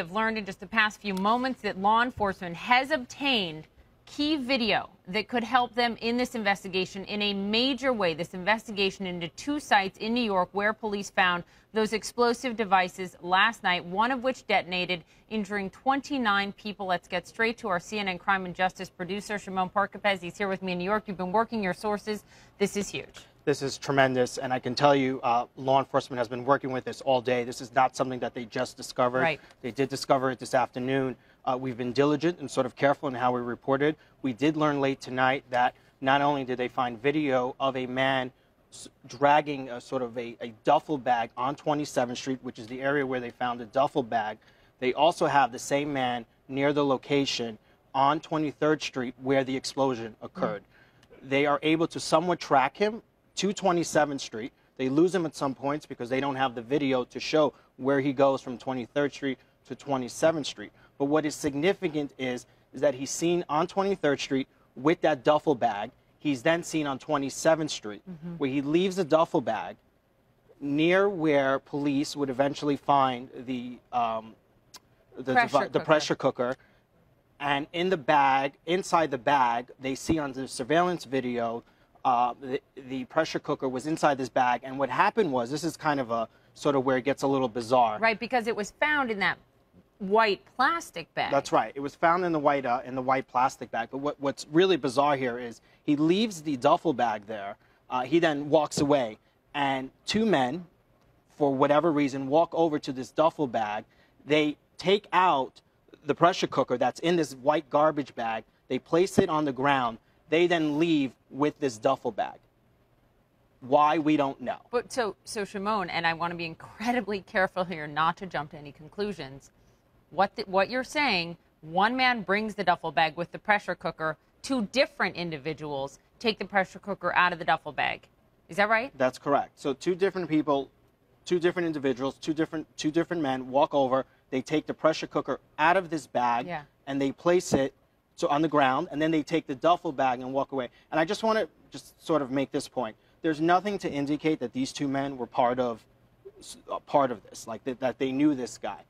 Have learned in just the past few moments that law enforcement has obtained key video that could help them in this investigation in a major way. This investigation into 2 sites in New York where police found those explosive devices last night, one of which detonated, injuring 29 people. Let's get straight to our CNN Crime and Justice producer, Shimon Parkapez. He's here with me in New York. You've been working your sources. This is huge. This is tremendous, and I can tell you law enforcement has been working with this all day. This is not something that they just discovered. Right. They did discover it this afternoon. We've been diligent and sort of careful in how we reported. We did learn late tonight that not only did they find video of a man dragging a sort of a duffel bag on 27th Street, which is the area where they found the duffel bag, they also have the same man near the location on 23rd Street where the explosion occurred. They are able to somewhat track him to 27th Street. They lose him at some points because they don't have the video to show where he goes from 23rd Street to 27th Street. But what is significant is that he's seen on 23rd Street with that duffel bag. He's then seen on 27th Street, where he leaves the duffel bag near where police would eventually find the pressure cooker. And in the bag, inside the bag, they see on the surveillance video the pressure cooker was inside this bag. And what happened was, this is kind of a sort of where it gets a little bizarre. Right, because it was found in that white plastic bag. That's right. It was found in the white plastic bag. But what's really bizarre here is he leaves the duffel bag there. He then walks away, and 2 men, for whatever reason, walk over to this duffel bag. They take out the pressure cooker that's in this white garbage bag. They place it on the ground. They then leave with this duffel bag. Why, we don't know. But so Shimon, and I want to be incredibly careful here not to jump to any conclusions. What you're saying, one man brings the duffel bag with the pressure cooker. 2 different individuals take the pressure cooker out of the duffel bag. Is that right? That's correct. So 2 different people, 2 different individuals, two different men walk over. They take the pressure cooker out of this bag, and they place it on the ground, and then they take the duffel bag and walk away. And I just want to just sort of make this point. There's nothing to indicate that these 2 men were part of this, like that they knew this guy.